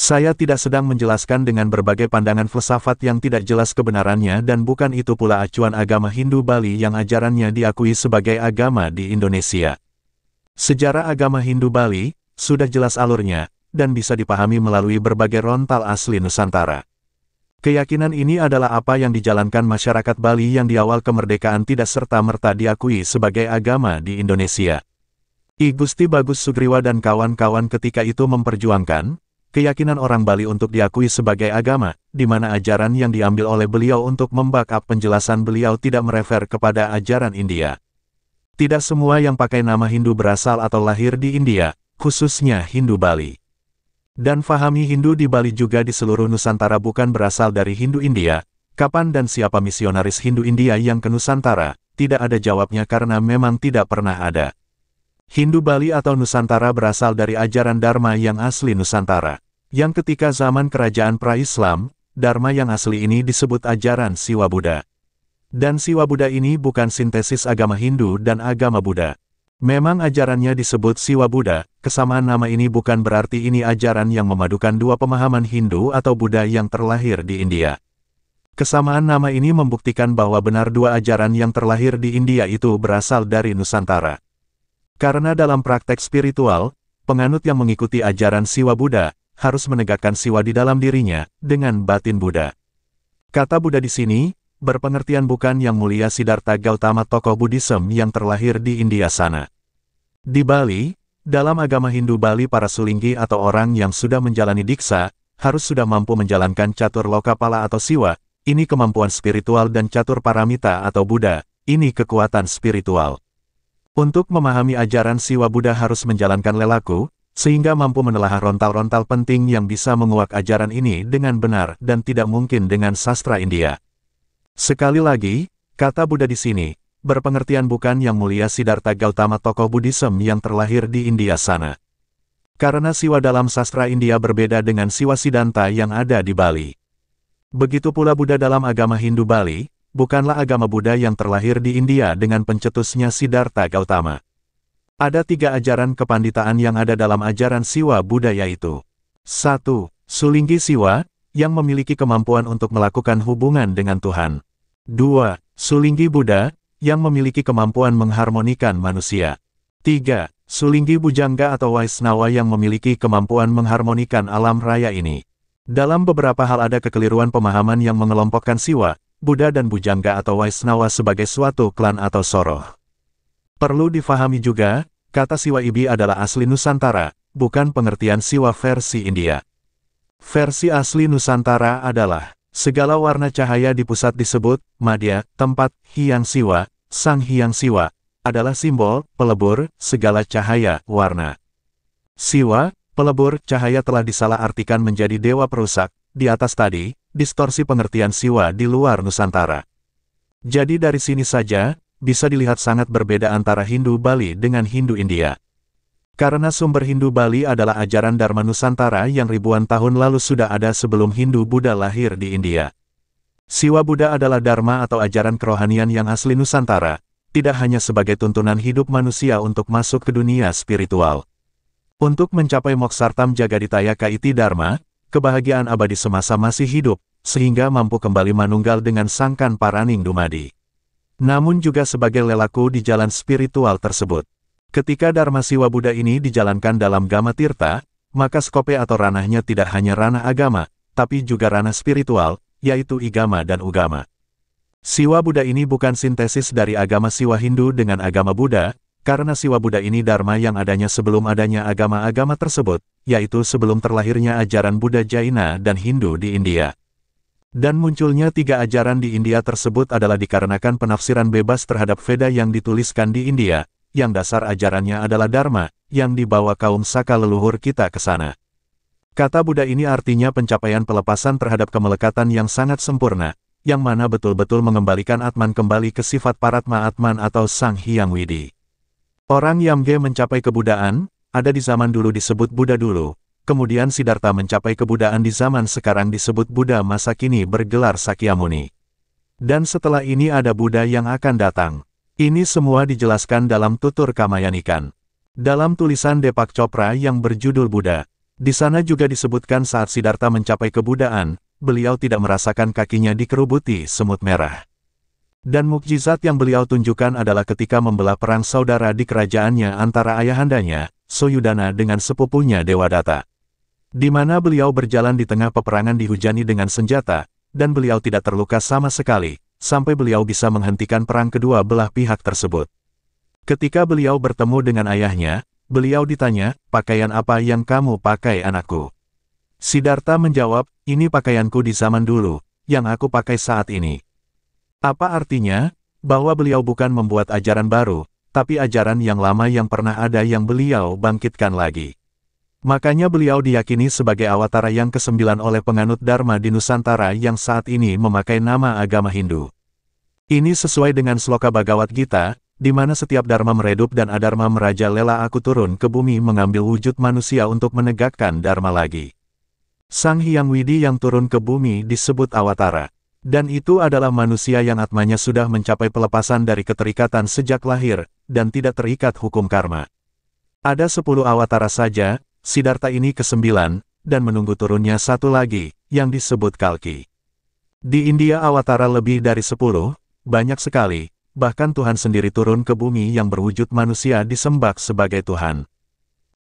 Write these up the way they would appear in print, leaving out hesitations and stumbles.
Saya tidak sedang menjelaskan dengan berbagai pandangan filsafat yang tidak jelas kebenarannya dan bukan itu pula acuan agama Hindu Bali yang ajarannya diakui sebagai agama di Indonesia. Sejarah agama Hindu Bali sudah jelas alurnya dan bisa dipahami melalui berbagai rontal asli Nusantara. Keyakinan ini adalah apa yang dijalankan masyarakat Bali yang di awal kemerdekaan tidak serta-merta diakui sebagai agama di Indonesia. I Gusti Bagus Sugriwa dan kawan-kawan ketika itu memperjuangkan keyakinan orang Bali untuk diakui sebagai agama, di mana ajaran yang diambil oleh beliau untuk membackup penjelasan beliau tidak merefer kepada ajaran India. Tidak semua yang pakai nama Hindu berasal atau lahir di India, khususnya Hindu Bali. Dan fahami Hindu di Bali juga di seluruh Nusantara bukan berasal dari Hindu India. Kapan dan siapa misionaris Hindu India yang ke Nusantara? Tidak ada jawabnya karena memang tidak pernah ada. Hindu Bali atau Nusantara berasal dari ajaran Dharma yang asli Nusantara. Yang ketika zaman kerajaan pra-Islam, Dharma yang asli ini disebut ajaran Siwa Buddha. Dan Siwa Buddha ini bukan sintesis agama Hindu dan agama Buddha. Memang ajarannya disebut Siwa Buddha, kesamaan nama ini bukan berarti ini ajaran yang memadukan dua pemahaman Hindu atau Buddha yang terlahir di India. Kesamaan nama ini membuktikan bahwa benar dua ajaran yang terlahir di India itu berasal dari Nusantara. Karena dalam praktek spiritual, penganut yang mengikuti ajaran Siwa Buddha harus menegakkan siwa di dalam dirinya dengan batin Buddha. Kata Buddha di sini berpengertian bukan Yang Mulia Siddhartha Gautama tokoh Buddhism yang terlahir di India sana. Di Bali, dalam agama Hindu Bali para sulinggi atau orang yang sudah menjalani diksa harus sudah mampu menjalankan catur lokapala atau siwa. Ini kemampuan spiritual dan catur paramita atau Buddha. Ini kekuatan spiritual. Untuk memahami ajaran Siwa Buddha harus menjalankan lelaku, sehingga mampu menelaah rontal-rontal penting yang bisa menguak ajaran ini dengan benar dan tidak mungkin dengan sastra India. Sekali lagi, kata Buddha di sini, berpengertian bukan Yang Mulia Siddhartha Gautama tokoh Buddhism yang terlahir di India sana. Karena siwa dalam sastra India berbeda dengan siwa Siddhanta yang ada di Bali. Begitu pula Buddha dalam agama Hindu Bali, bukanlah agama Buddha yang terlahir di India dengan pencetusnya Siddhartha Gautama. Ada tiga ajaran kepanditaan yang ada dalam ajaran Siwa Buddha yaitu 1. Sulinggi Siwa, yang memiliki kemampuan untuk melakukan hubungan dengan Tuhan. 2. Sulinggi Buddha, yang memiliki kemampuan mengharmonikan manusia. 3. Sulinggi Bujangga atau Waisnawa yang memiliki kemampuan mengharmonikan alam raya ini. Dalam beberapa hal ada kekeliruan pemahaman yang mengelompokkan Siwa, Buddha dan Bujangga atau Waisnawa sebagai suatu klan atau soroh. Perlu difahami juga, kata Siwa Ibi adalah asli Nusantara, bukan pengertian Siwa versi India. Versi asli Nusantara adalah, segala warna cahaya di pusat disebut, Madya, tempat, Hyang Siwa, Sang Hyang Siwa, adalah simbol, pelebur, segala cahaya, warna. Siwa, pelebur, cahaya telah disalah-artikan menjadi dewa perusak, di atas tadi, distorsi pengertian Siwa di luar Nusantara. Jadi dari sini saja, bisa dilihat sangat berbeda antara Hindu Bali dengan Hindu India. Karena sumber Hindu Bali adalah ajaran Dharma Nusantara yang ribuan tahun lalu sudah ada sebelum Hindu Buddha lahir di India. Siwa Buddha adalah Dharma atau ajaran kerohanian yang asli Nusantara, tidak hanya sebagai tuntunan hidup manusia untuk masuk ke dunia spiritual. Untuk mencapai moksartam jagaditayaka iti Dharma, kebahagiaan abadi semasa masih hidup, sehingga mampu kembali manunggal dengan sangkan paraning dumadi. Namun juga sebagai lelaku di jalan spiritual tersebut. Ketika Dharma Siwa Buddha ini dijalankan dalam Gama Tirta, maka skope atau ranahnya tidak hanya ranah agama, tapi juga ranah spiritual, yaitu igama dan ugama. Siwa Buddha ini bukan sintesis dari agama Siwa Hindu dengan agama Buddha, karena Siwa Buddha ini Dharma yang adanya sebelum adanya agama-agama tersebut, yaitu sebelum terlahirnya ajaran Buddha Jaina dan Hindu di India. Dan munculnya tiga ajaran di India tersebut adalah dikarenakan penafsiran bebas terhadap Veda yang dituliskan di India, yang dasar ajarannya adalah Dharma, yang dibawa kaum Saka leluhur kita ke sana. Kata Buddha ini artinya pencapaian pelepasan terhadap kemelekatan yang sangat sempurna, yang mana betul-betul mengembalikan Atman kembali ke sifat Paratma Atman atau Sang Hyang Widi. Orang Yamge mencapai kebudaan, ada di zaman dulu disebut Buddha dulu, kemudian Siddhartha mencapai kebudaan di zaman sekarang disebut Buddha masa kini bergelar Sakyamuni. Dan setelah ini ada Buddha yang akan datang. Ini semua dijelaskan dalam tutur Kamayanikan. Dalam tulisan Deepak Chopra yang berjudul Buddha, Di sana juga disebutkan saat Siddhartha mencapai kebudaan, beliau tidak merasakan kakinya dikerubuti semut merah. Dan mukjizat yang beliau tunjukkan adalah ketika membelah perang saudara di kerajaannya antara ayahandanya, Soyudana dengan sepupunya Dewadatta. Di mana beliau berjalan di tengah peperangan dihujani dengan senjata, dan beliau tidak terluka sama sekali, sampai beliau bisa menghentikan perang kedua belah pihak tersebut. Ketika beliau bertemu dengan ayahnya, beliau ditanya, "Pakaian apa yang kamu pakai anakku?" Siddhartha menjawab, "Ini pakaianku di zaman dulu, yang aku pakai saat ini." Apa artinya? Bahwa beliau bukan membuat ajaran baru, tapi ajaran yang lama yang pernah ada yang beliau bangkitkan lagi. Makanya beliau diyakini sebagai awatara yang ke-9 oleh penganut Dharma di Nusantara yang saat ini memakai nama agama Hindu. Ini sesuai dengan sloka Bhagavad Gita, di mana setiap dharma meredup dan adharma merajalela, aku turun ke bumi mengambil wujud manusia untuk menegakkan dharma lagi. Sang Hyang Widi yang turun ke bumi disebut awatara. Dan itu adalah manusia yang atmanya sudah mencapai pelepasan dari keterikatan sejak lahir, dan tidak terikat hukum karma. Ada 10 awatara saja, Siddhartha ini ke-9, dan menunggu turunnya satu lagi, yang disebut Kalki. Di India awatara lebih dari 10, banyak sekali. Bahkan Tuhan sendiri turun ke bumi yang berwujud manusia disembah sebagai Tuhan.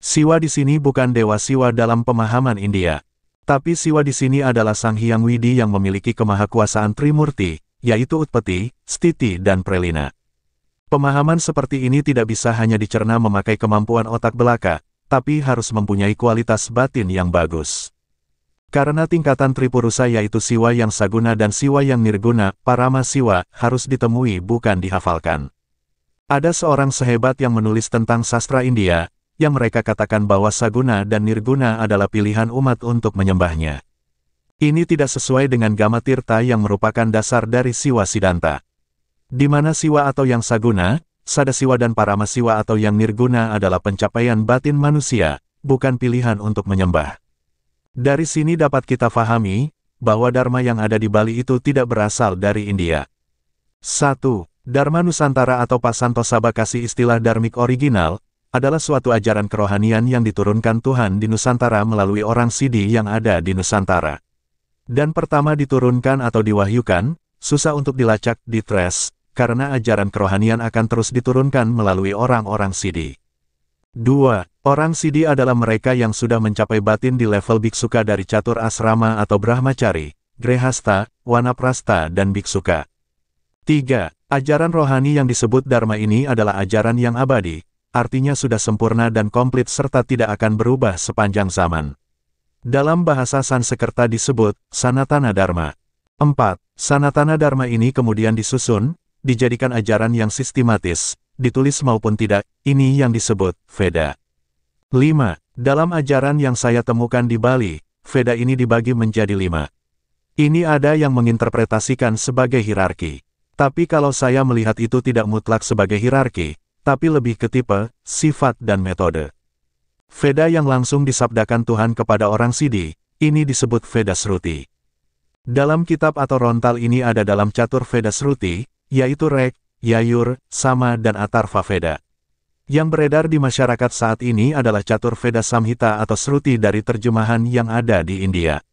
Siwa di sini bukan Dewa Siwa dalam pemahaman India. Tapi Siwa di sini adalah Sang Hyang Widi yang memiliki kemahakuasaan Trimurti, yaitu Utpati, Stiti dan Prelina. Pemahaman seperti ini tidak bisa hanya dicerna memakai kemampuan otak belaka, tapi harus mempunyai kualitas batin yang bagus. Karena tingkatan Tripurusa yaitu Siwa yang Saguna dan Siwa yang Nirguna, Parama Siwa, harus ditemui bukan dihafalkan. Ada seorang sehebat yang menulis tentang sastra India, yang mereka katakan bahwa Saguna dan Nirguna adalah pilihan umat untuk menyembahnya. Ini tidak sesuai dengan Gama Tirta yang merupakan dasar dari Siwa Siddhanta. Di mana Siwa atau yang Saguna, Sada Siwa dan Parama Siwa atau yang Nirguna adalah pencapaian batin manusia, bukan pilihan untuk menyembah. Dari sini dapat kita fahami, bahwa Dharma yang ada di Bali itu tidak berasal dari India. 1. Dharma Nusantara atau Pasantosaba kasih istilah dharmik original, adalah suatu ajaran kerohanian yang diturunkan Tuhan di Nusantara melalui orang Siddhi yang ada di Nusantara. Dan pertama diturunkan atau diwahyukan, susah untuk dilacak, ditres, karena ajaran kerohanian akan terus diturunkan melalui orang-orang Siddhi. 2. Orang Siddhi adalah mereka yang sudah mencapai batin di level biksuka dari catur asrama atau brahmacari, grehasta, wanaprasta dan biksuka. 3. Ajaran rohani yang disebut Dharma ini adalah ajaran yang abadi, artinya sudah sempurna dan komplit serta tidak akan berubah sepanjang zaman. Dalam bahasa Sanskerta disebut Sanatana Dharma. 4. Sanatana Dharma ini kemudian disusun, dijadikan ajaran yang sistematis, ditulis maupun tidak, ini yang disebut Veda. 5. Dalam ajaran yang saya temukan di Bali, Veda ini dibagi menjadi 5. Ini ada yang menginterpretasikan sebagai hierarki. Tapi kalau saya melihat itu tidak mutlak sebagai hierarki, tapi lebih ke tipe, sifat dan metode. Veda yang langsung disabdakan Tuhan kepada orang Siddhi, ini disebut Veda Sruti. Dalam kitab atau rontal ini ada dalam catur Veda Sruti, yaitu Rek, Yayur, Sama dan Atharva Veda. Yang beredar di masyarakat saat ini adalah catur Veda Samhita atau Sruti dari terjemahan yang ada di India.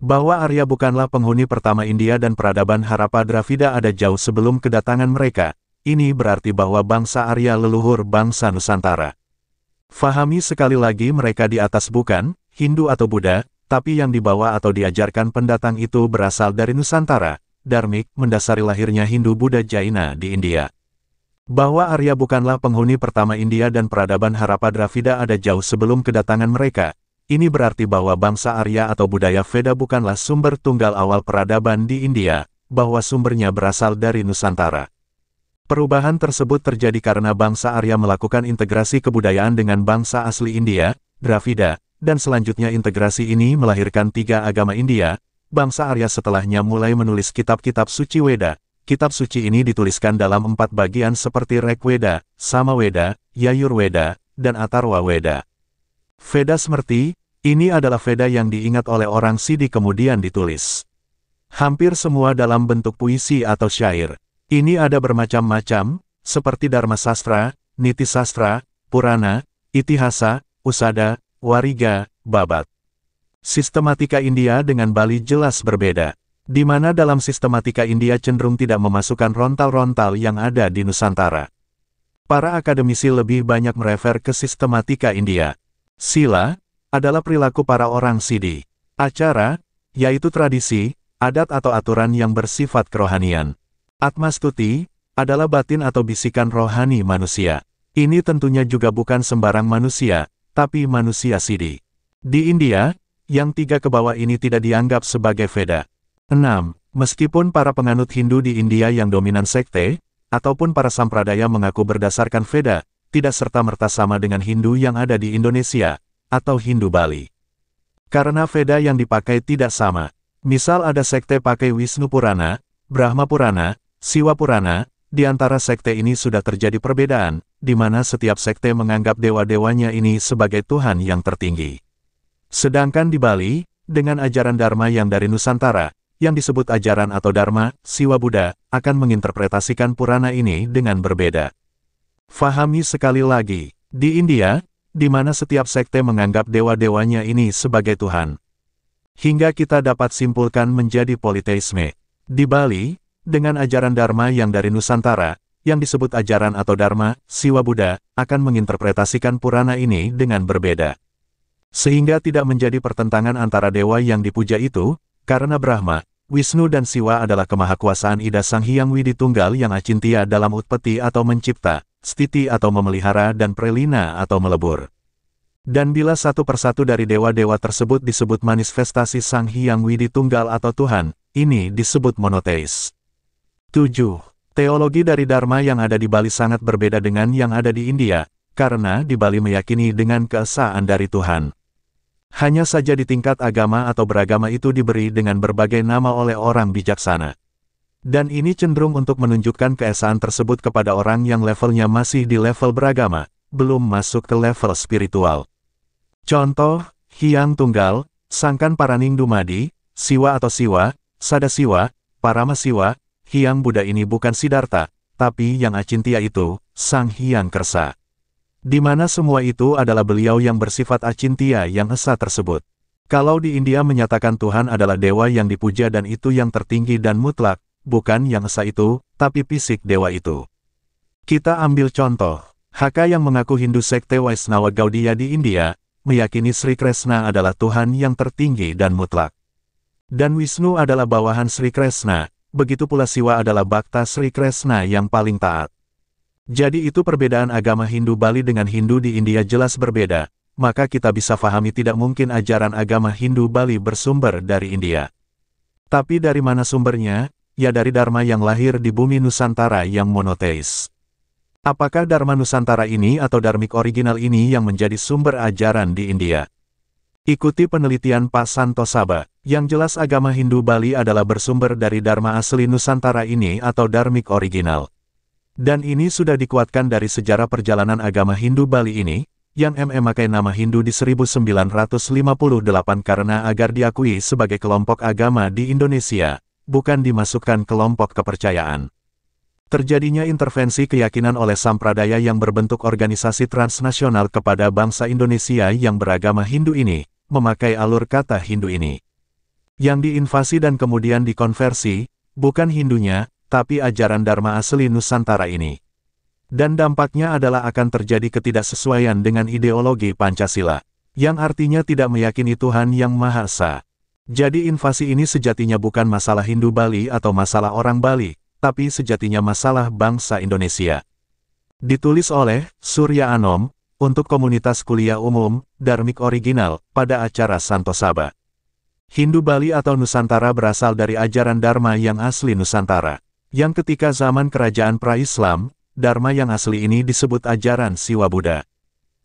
Bahwa Arya bukanlah penghuni pertama India dan peradaban Harappa Dravida ada jauh sebelum kedatangan mereka, ini berarti bahwa bangsa Arya leluhur bangsa Nusantara. Fahami sekali lagi mereka di atas bukan Hindu atau Buddha, tapi yang dibawa atau diajarkan pendatang itu berasal dari Nusantara, dharmik, mendasari lahirnya Hindu Buddha Jaina di India. Bahwa Arya bukanlah penghuni pertama India dan peradaban Harappa Dravida ada jauh sebelum kedatangan mereka, ini berarti bahwa bangsa Arya atau budaya Veda bukanlah sumber tunggal awal peradaban di India, bahwa sumbernya berasal dari Nusantara. Perubahan tersebut terjadi karena bangsa Arya melakukan integrasi kebudayaan dengan bangsa asli India, Dravida, dan selanjutnya integrasi ini melahirkan 3 agama India. Bangsa Arya setelahnya mulai menulis kitab-kitab suci Weda. Kitab suci ini dituliskan dalam 4 bagian seperti Rigveda, Samaveda, Yajurveda, dan Atharva Veda. Veda Smrti, ini adalah Veda yang diingat oleh orang Siddhi kemudian ditulis. Hampir semua dalam bentuk puisi atau syair. Ini ada bermacam-macam, seperti Dharma Sastra, Niti Sastra, Purana, Itihasa, Usada, Wariga, Babat. Sistematika India dengan Bali jelas berbeda, di mana dalam sistematika India cenderung tidak memasukkan rontal-rontal yang ada di Nusantara. Para akademisi lebih banyak merefer ke sistematika India. Sila adalah perilaku para orang Siddhi. Acara, yaitu tradisi, adat atau aturan yang bersifat kerohanian. Atmastuti adalah batin atau bisikan rohani manusia. Ini tentunya juga bukan sembarang manusia, tapi manusia Siddhi. Di India, yang tiga ke bawah ini tidak dianggap sebagai Veda. 6. Meskipun para penganut Hindu di India yang dominan sekte, ataupun para sampradaya mengaku berdasarkan Veda, tidak serta-merta sama dengan Hindu yang ada di Indonesia, atau Hindu Bali. Karena Veda yang dipakai tidak sama. Misal ada sekte pakai Wisnu Purana, Brahma Purana, Siwa Purana, di antara sekte ini sudah terjadi perbedaan, di mana setiap sekte menganggap dewa-dewanya ini sebagai Tuhan yang tertinggi. Sedangkan di Bali, dengan ajaran Dharma yang dari Nusantara, yang disebut ajaran atau Dharma, Siwa Buddha, akan menginterpretasikan Purana ini dengan berbeda. Fahami sekali lagi, di India, di mana setiap sekte menganggap dewa-dewanya ini sebagai Tuhan. Hingga kita dapat simpulkan menjadi politeisme. Di Bali, dengan ajaran Dharma yang dari Nusantara, yang disebut ajaran atau Dharma, Siwa Buddha, akan menginterpretasikan Purana ini dengan berbeda. Sehingga tidak menjadi pertentangan antara dewa yang dipuja itu, karena Brahma, Wisnu dan Siwa adalah kemahakuasaan Ida Sang Hyang Widitunggal yang acintya dalam utpati atau mencipta, stiti atau memelihara dan prelina atau melebur. Dan bila satu persatu dari dewa-dewa tersebut disebut manifestasi Sang Hyang Widitunggal atau Tuhan, ini disebut monoteis. 7. Teologi dari Dharma yang ada di Bali sangat berbeda dengan yang ada di India, karena di Bali meyakini dengan keesaan dari Tuhan. Hanya saja di tingkat agama atau beragama itu diberi dengan berbagai nama oleh orang bijaksana. Dan ini cenderung untuk menunjukkan keesaan tersebut kepada orang yang levelnya masih di level beragama, belum masuk ke level spiritual. Contoh, Hyang Tunggal, Sangkan Paraning Dumadi, Siwa atau Siwa, Sadasiwa, Parama Siwa, Hyang Buddha ini bukan Siddhartha, tapi yang acintya itu, Sang Hyang Kersa. Di mana semua itu adalah beliau yang bersifat acintya yang esa tersebut. Kalau di India menyatakan Tuhan adalah dewa yang dipuja dan itu yang tertinggi dan mutlak, bukan yang esa itu, tapi fisik dewa itu. Kita ambil contoh, Haka yang mengaku Hindu sekte Vaishnava Gaudiya di India, meyakini Sri Krishna adalah Tuhan yang tertinggi dan mutlak. Dan Wisnu adalah bawahan Sri Krishna, begitu pula Siwa adalah Bhakta Sri Krishna yang paling taat. Jadi itu perbedaan agama Hindu Bali dengan Hindu di India jelas berbeda, maka kita bisa fahami tidak mungkin ajaran agama Hindu Bali bersumber dari India. Tapi dari mana sumbernya? Ya dari Dharma yang lahir di bumi Nusantara yang monoteis. Apakah Dharma Nusantara ini atau Dharmik original ini yang menjadi sumber ajaran di India? Ikuti penelitian Pak Santosaba, yang jelas agama Hindu Bali adalah bersumber dari Dharma asli Nusantara ini atau Dharmik original. Dan ini sudah dikuatkan dari sejarah perjalanan agama Hindu Bali ini, yang memakai nama Hindu di 1958 karena agar diakui sebagai kelompok agama di Indonesia, bukan dimasukkan kelompok kepercayaan. Terjadinya intervensi keyakinan oleh sampradaya yang berbentuk organisasi transnasional kepada bangsa Indonesia yang beragama Hindu ini, memakai alur kata Hindu ini. Yang diinvasi dan kemudian dikonversi, bukan Hindunya, tapi ajaran Dharma asli Nusantara ini. Dan dampaknya adalah akan terjadi ketidaksesuaian dengan ideologi Pancasila, yang artinya tidak meyakini Tuhan yang Maha Esa. Jadi invasi ini sejatinya bukan masalah Hindu Bali atau masalah orang Bali, tapi sejatinya masalah bangsa Indonesia. Ditulis oleh Surya Anom, untuk komunitas kuliah umum, Dharmik original, pada acara Santosaba. Hindu Bali atau Nusantara berasal dari ajaran Dharma yang asli Nusantara, yang ketika zaman kerajaan pra-Islam, Dharma yang asli ini disebut ajaran Siwa Buddha.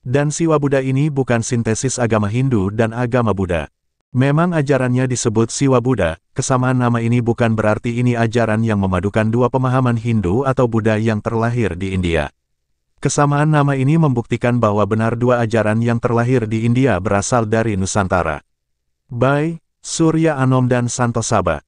Dan Siwa Buddha ini bukan sintesis agama Hindu dan agama Buddha. Memang ajarannya disebut Siwa Buddha, kesamaan nama ini bukan berarti ini ajaran yang memadukan dua pemahaman Hindu atau Buddha yang terlahir di India. Kesamaan nama ini membuktikan bahwa benar dua ajaran yang terlahir di India berasal dari Nusantara. By Surya Anom dan Santosaba.